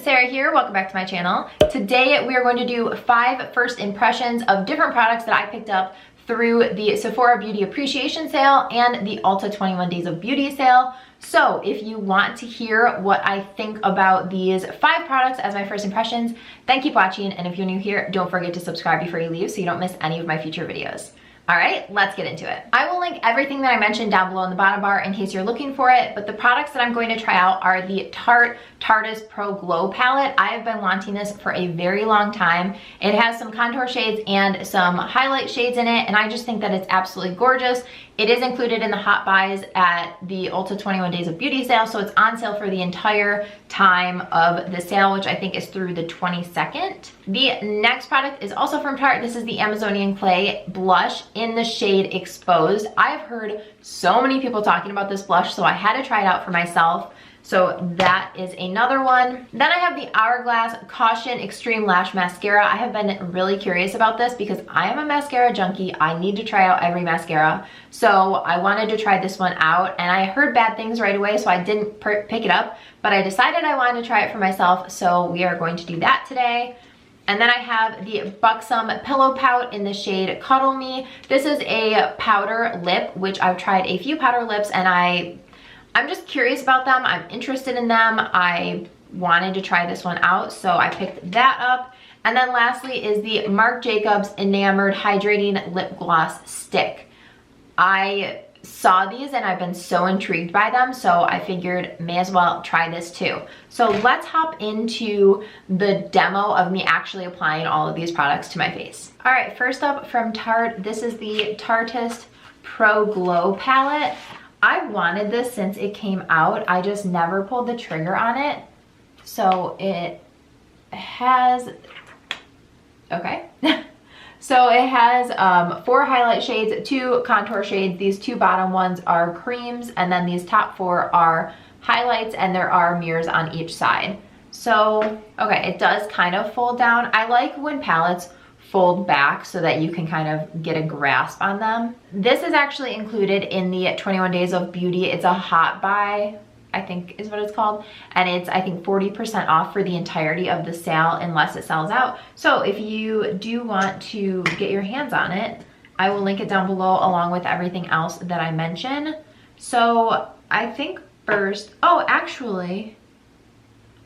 Sarah here. Welcome back to my channel. Today we are going to do 5 first impressions of different products that I picked up through the Sephora Beauty Appreciation Sale and the Ulta 21 Days of Beauty Sale. So if you want to hear what I think about these 5 products as my first impressions, then keep watching. And if you're new here, don't forget to subscribe before you leave so you don't miss any of my future videos. All right, let's get into it. I will link everything that I mentioned down below in the bottom bar in case you're looking for it, but the products that I'm going to try out are the Tarteist Pro Glow palette. I have been wanting this for a very long time. It has some contour shades and some highlight shades in it, and I just think that it's absolutely gorgeous. It is included in the hot buys at the Ulta 21 Days of Beauty sale, so it's on sale for the entire time of the sale, which I think is through the 22nd. The next product is also from Tarte. This is the Amazonian Clay Blush in the shade Exposed. I've heard so many people talking about this blush, so I had to try it out for myself. So that is another one. Then I have the Hourglass Caution Extreme Lash Mascara. I have been really curious about this because I am a mascara junkie. I need to try out every mascara. So I wanted to try this one out, and I heard bad things right away, so I didn't pick it up, but I decided I wanted to try it for myself, so we are going to do that today. And then I have the Buxom PillowPout in the shade Cuddle Me. This is a powder lip, which I've tried a few powder lips, and I'm just curious about them. I'm interested in them. I wanted to try this one out, so I picked that up. And then lastly is the Marc Jacobs Enamored Hydrating Lip Gloss Stick. I saw these and I've been so intrigued by them, so I figured may as well try this too. So let's hop into the demo of me actually applying all of these products to my face. All right, first up from Tarte, this is the Tarteist Pro Glow palette. I've wanted this since it came out. I just never pulled the trigger on it. So it has, okay. So it has 4 highlight shades, 2 contour shades. These 2 bottom ones are creams, and then these top 4 are highlights, and there are mirrors on each side. So, okay, it does kind of fold down. I like when palettes fold back so that you can kind of get a grasp on them. This is actually included in the 21 Days of Beauty. It's a hot buy, I think is what it's called. And it's, I think, 40% off for the entirety of the sale unless it sells out. So if you do want to get your hands on it, I will link it down below along with everything else that I mention. So I think first, oh, actually,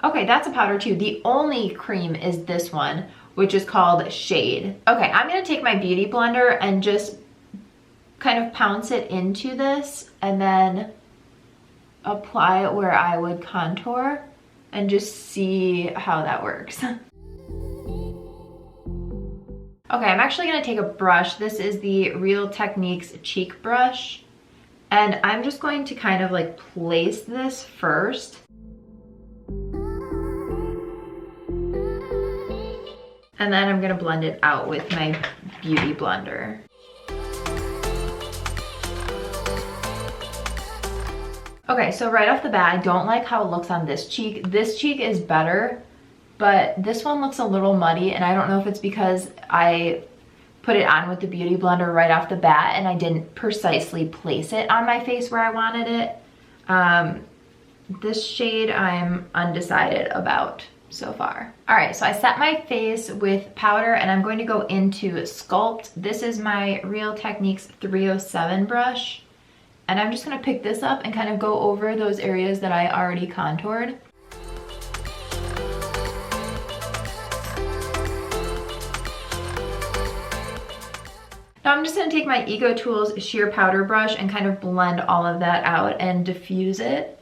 okay, that's a powder too. The only cream is this one, which is called Shade. Okay, I'm gonna take my beauty blender and just kind of pounce it into this and then apply it where I would contour and just see how that works. Okay, I'm actually gonna take a brush. This is the Real Techniques cheek brush, and I'm just going to kind of like place this first. And then I'm gonna blend it out with my beauty blender. Okay, so right off the bat, I don't like how it looks on this cheek. This cheek is better, but this one looks a little muddy, and I don't know if it's because I put it on with the beauty blender right off the bat and I didn't precisely place it on my face where I wanted it. This shade I'm undecided about so far. All right, so I set my face with powder and I'm going to go into Sculpt. This is my Real Techniques 307 brush. And I'm just gonna pick this up and kind of go over those areas that I already contoured. Now I'm just gonna take my Ego Tools sheer powder brush and kind of blend all of that out and diffuse it.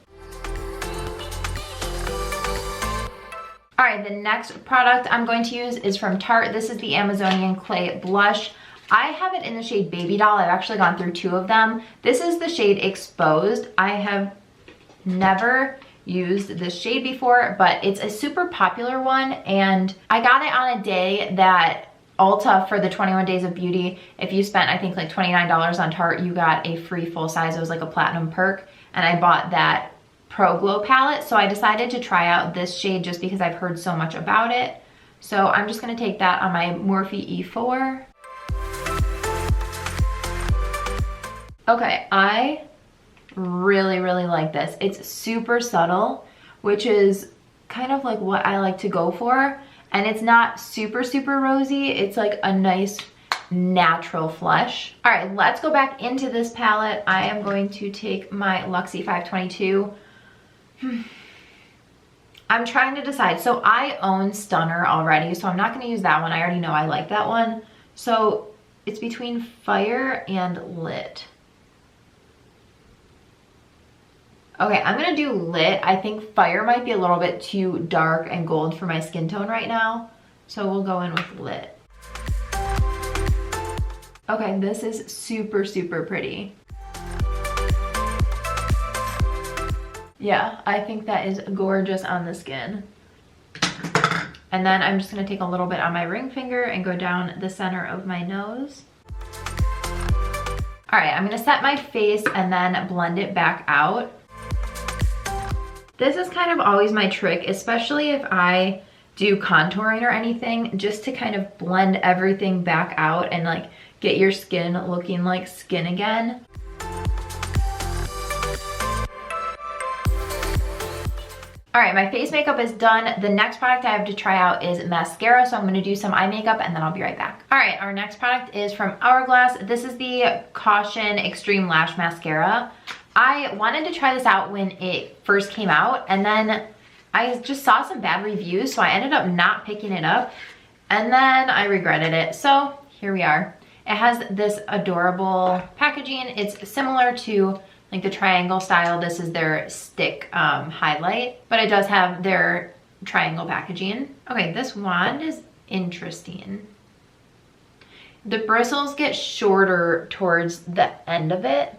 All right, the next product I'm going to use is from Tarte. This is the Amazonian Clay Blush. I have it in the shade Baby Doll. I've actually gone through 2 of them. This is the shade Exposed. I have never used this shade before, but it's a super popular one, and I got it on a day that Ulta, for the 21 Days of Beauty, if you spent, I think, like $29 on Tarte, you got a free full size. It was like a platinum perk, and I bought that Pro Glow palette, so I decided to try out this shade just because I've heard so much about it. So I'm just gonna take that on my Morphe E4. Okay, I really like this. It's super subtle, which is kind of like what I like to go for. And it's not super, super rosy. It's like a nice natural flush. All right, let's go back into this palette. I am going to take my Luxie 522. I'm trying to decide. So I own Stunner already, so I'm not going to use that one. I already know I like that one. So it's between Fire and Lit. Okay, I'm gonna do Lit. I think Fire might be a little bit too dark and gold for my skin tone right now, so we'll go in with Lit. Okay, this is super, super pretty. Yeah, I think that is gorgeous on the skin. And then I'm just gonna take a little bit on my ring finger and go down the center of my nose. All right, I'm gonna set my face and then blend it back out. This is kind of always my trick, especially if I do contouring or anything, just to kind of blend everything back out and like get your skin looking like skin again. All right, my face makeup is done. The next product I have to try out is mascara, so I'm gonna do some eye makeup and then I'll be right back. All right, our next product is from Hourglass. This is the Caution Extreme Lash Mascara. I wanted to try this out when it first came out, and then I just saw some bad reviews, so I ended up not picking it up, and then I regretted it. So here we are. It has this adorable packaging. It's similar to like the triangle style. This is their stick highlight, but it does have their triangle packaging. Okay, this wand is interesting. The bristles get shorter towards the end of it.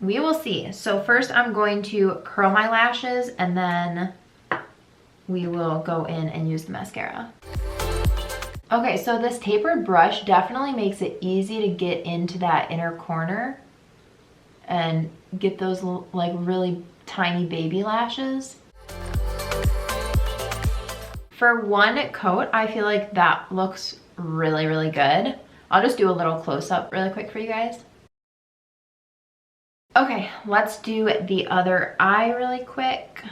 We will see. So first I'm going to curl my lashes and then we will go in and use the mascara. Okay, so this tapered brush definitely makes it easy to get into that inner corner and get those like really tiny baby lashes. For one coat, I feel like that looks really, really good. I'll just do a little close-up really quick for you guys. Okay, let's do the other eye really quick.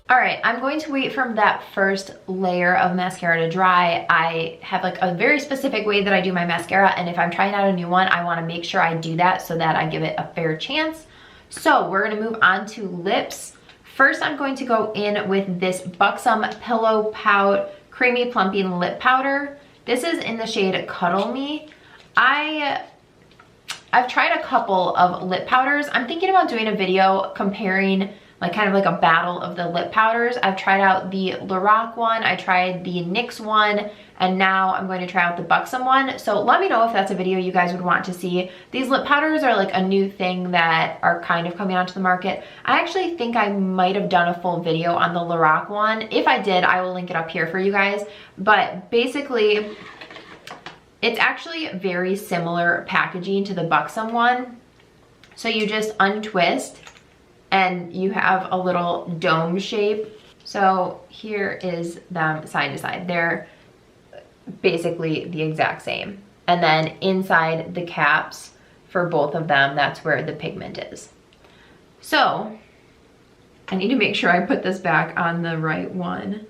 All right, I'm going to wait for that first layer of mascara to dry. I have like a very specific way that I do my mascara, and if I'm trying out a new one, I wanna make sure I do that so that I give it a fair chance. So we're gonna move on to lips. First, I'm going to go in with this Buxom PillowPout Creamy Plumping Lip Powder. This is in the shade Cuddle Me. I've tried a couple of lip powders. I'm thinking about doing a video comparing like kind of like a battle of the lip powders. I've tried out the Lorac one, I tried the NYX one, and now I'm going to try out the Buxom one. So let me know if that's a video you guys would want to see. These lip powders are like a new thing that are kind of coming onto the market. I actually think I might have done a full video on the Lorac one. If I did, I will link it up here for you guys. But basically, it's actually very similar packaging to the Buxom one. So you just untwist and you have a little dome shape. So here is them side to side. They're basically the exact same. And then inside the caps for both of them, that's where the pigment is. So I need to make sure I put this back on the right one.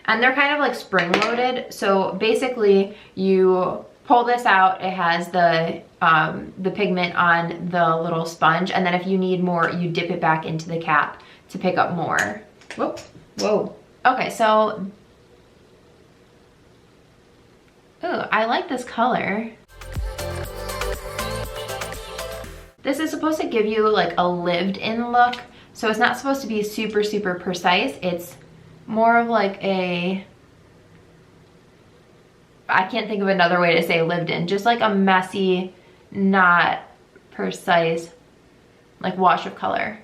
And they're kind of like spring loaded. So basically you pull this out, it has the pigment on the little sponge, and then if you need more, you dip it back into the cap to pick up more. Whoop, whoa. Okay, so, ooh, I like this color. This is supposed to give you like a lived-in look, so it's not supposed to be super, super precise. It's more of like a, I can't think of another way to say lived in, just like a messy, not precise, like wash of color.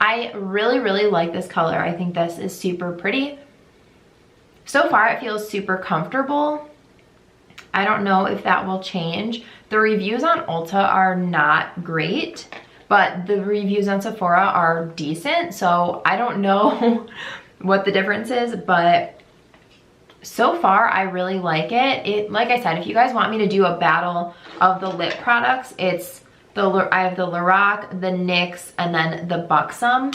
I really, really like this color. I think this is super pretty. So far, it feels super comfortable. I don't know if that will change. The reviews on Ulta are not great, but the reviews on Sephora are decent. So I don't know what the difference is, but so far I really like it. Like I said, if you guys want me to do a battle of the lip products, it's I have the Lorac, the NYX, and then the Buxom.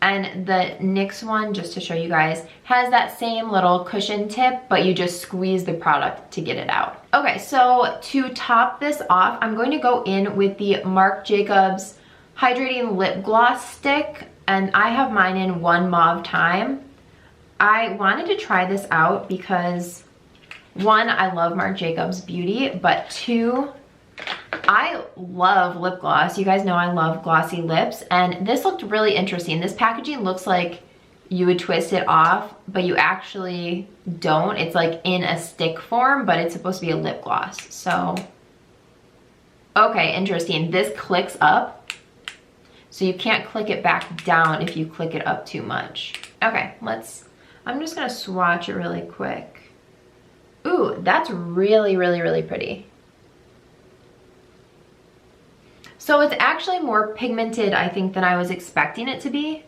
And the NYX one, just to show you guys, has that same little cushion tip, but you just squeeze the product to get it out. Okay, so to top this off, I'm going to go in with the Marc Jacobs Hydrating Lip Gloss Stick, and I have mine in 1 Mauve Time. I wanted to try this out because 1, I love Marc Jacobs Beauty, but 2, I love lip gloss. You guys know I love glossy lips, and this looked really interesting. This packaging looks like you would twist it off, but you actually don't. It's like in a stick form, but it's supposed to be a lip gloss. So, okay, interesting. This clicks up, so you can't click it back down if you click it up too much. Okay, I'm just gonna swatch it really quick. Ooh, that's really, really, really pretty. So it's actually more pigmented, I think, than I was expecting it to be.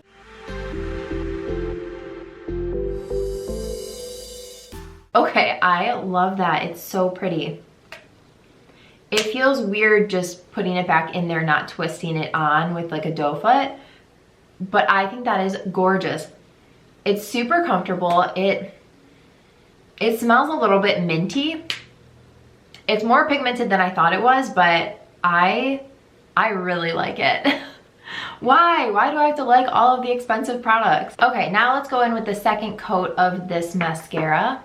Okay, I love that. It's so pretty. It feels weird just putting it back in there, not twisting it on with like a doe foot, but I think that is gorgeous. It's super comfortable. It smells a little bit minty. It's more pigmented than I thought it was, but I really like it. Why? Why do I have to like all of the expensive products? Okay, now let's go in with the second coat of this mascara.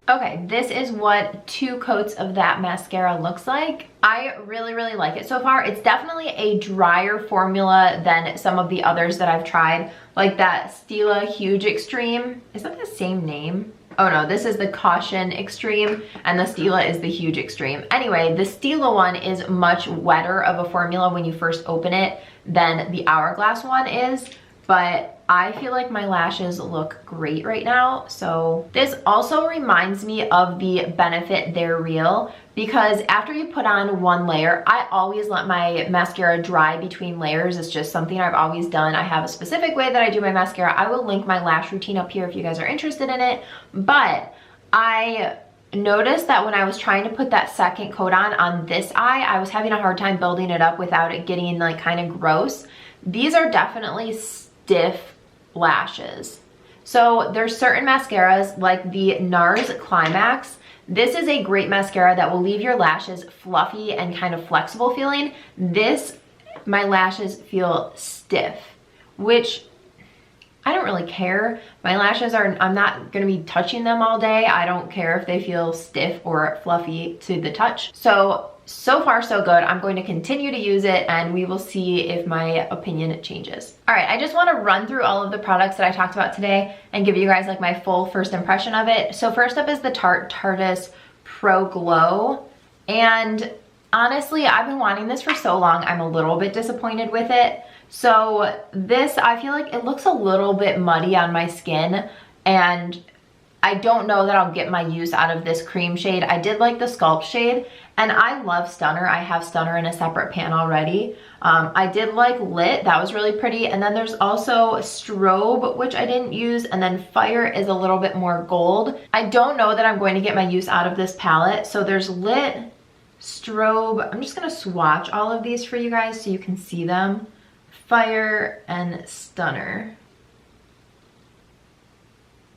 Okay, this is what 2 coats of that mascara looks like. I really, really like it so far. It's definitely a drier formula than some of the others that I've tried, like that Stila Huge Extreme. Is that the same name? Oh no, this is the Caution Extreme, and the Stila is the Huge Extreme. Anyway, the Stila one is much wetter of a formula when you first open it than the Hourglass one is, but I feel like my lashes look great right now. So this also reminds me of the Benefit They're Real, because after you put on 1 layer, I always let my mascara dry between layers. It's just something I've always done. I have a specific way that I do my mascara. I will link my lash routine up here if you guys are interested in it. But I noticed that when I was trying to put that second coat on this eye, I was having a hard time building it up without it getting like kind of gross. These are definitely stiff lashes. So there's certain mascaras like the NARS Climax. This is a great mascara that will leave your lashes fluffy and kind of flexible feeling. This, my lashes feel stiff, which I don't really care. My lashes are, I'm not gonna be touching them all day. I don't care if they feel stiff or fluffy to the touch. So far so good. I'm going to continue to use it, and we will see if my opinion changes. All right, I just want to run through all of the products that I talked about today and give you guys like my full first impression of it. So first up is the Tarteist Pro Glow, and honestly, I've been wanting this for so long. I'm a little bit disappointed with it. So this, I feel like it looks a little bit muddy on my skin, and I don't know that I'll get my use out of this cream shade. I did like the Sculpt shade, and I love Stunner. I have Stunner in a separate pan already. I did like Lit, that was really pretty. And then there's also Strobe, which I didn't use, and then Fire is a little bit more gold. I don't know that I'm going to get my use out of this palette. So there's Lit, Strobe. I'm just gonna swatch all of these for you guys so you can see them. Fire and Stunner.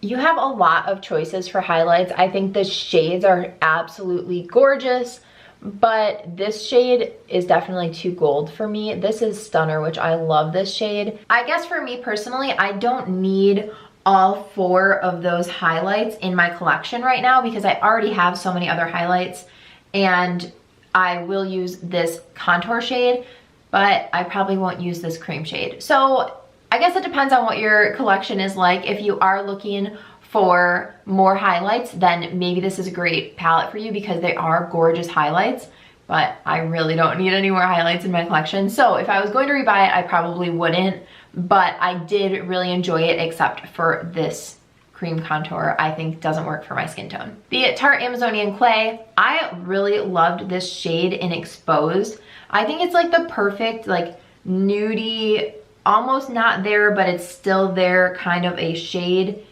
You have a lot of choices for highlights. I think the shades are absolutely gorgeous, but this shade is definitely too gold for me. This is Stunner, which I love this shade. I guess for me personally, I don't need all 4 of those highlights in my collection right now because I already have so many other highlights, and I will use this contour shade, but I probably won't use this cream shade. So I guess it depends on what your collection is like. If you are looking for more highlights, then maybe this is a great palette for you because they are gorgeous highlights, but I really don't need any more highlights in my collection. So if I was going to rebuy it, I probably wouldn't, but I did really enjoy it except for this cream contour. I think doesn't work for my skin tone. The Tarte Amazonian Clay, I really loved this shade in Exposed. I think it's like the perfect like nudie, almost not there, but it's still there kind of a shade.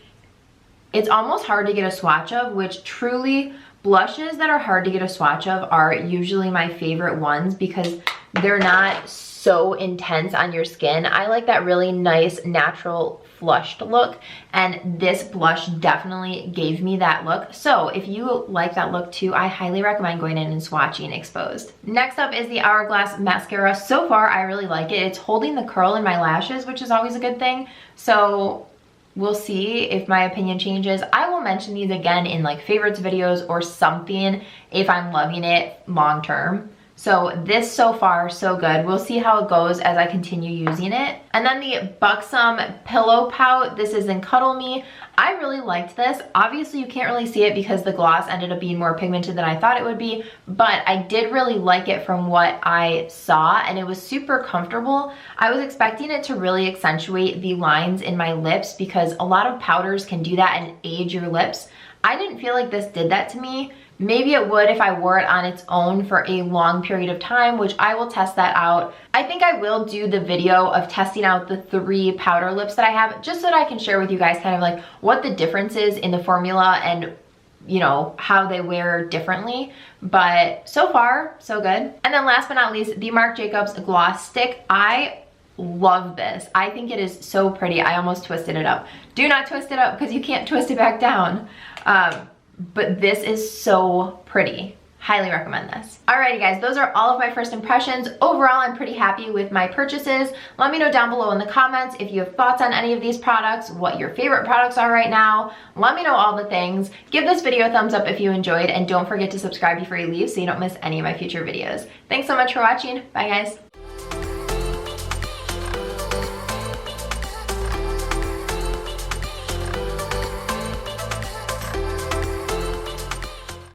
It's almost hard to get a swatch of, which truly, blushes that are hard to get a swatch of are usually my favorite ones because they're not so intense on your skin. I like that really nice, natural, flushed look, and this blush definitely gave me that look. So if you like that look too, I highly recommend going in and swatching Exposed. Next up is the Hourglass mascara. So far, I really like it. It's holding the curl in my lashes, which is always a good thing. So we'll see if my opinion changes. I will mention these again in like favorites videos or something if I'm loving it long term. So this so far, so good. We'll see how it goes as I continue using it. And then the Buxom PillowPout. This is in Cuddle Me. I really liked this. Obviously, you can't really see it because the gloss ended up being more pigmented than I thought it would be, but I did really like it from what I saw, and it was super comfortable. I was expecting it to really accentuate the lines in my lips because a lot of powders can do that and age your lips. I didn't feel like this did that to me. Maybe it would if I wore it on its own for a long period of time, which I will test that out. I think I will do the video of testing out the 3 powder lips that I have, just so that I can share with you guys kind of like what the difference is in the formula and, you know, how they wear differently. But so far, so good. And then last but not least, the Marc Jacobs Gloss Stick. I love this. I think it is so pretty. I almost twisted it up. Do not twist it up because you can't twist it back down. But this is so pretty. Highly recommend this. Alrighty guys, those are all of my first impressions. Overall, I'm pretty happy with my purchases. Let me know down below in the comments if you have thoughts on any of these products, what your favorite products are right now. Let me know all the things. Give this video a thumbs up if you enjoyed, and don't forget to subscribe before you leave so you don't miss any of my future videos. Thanks so much for watching. Bye guys.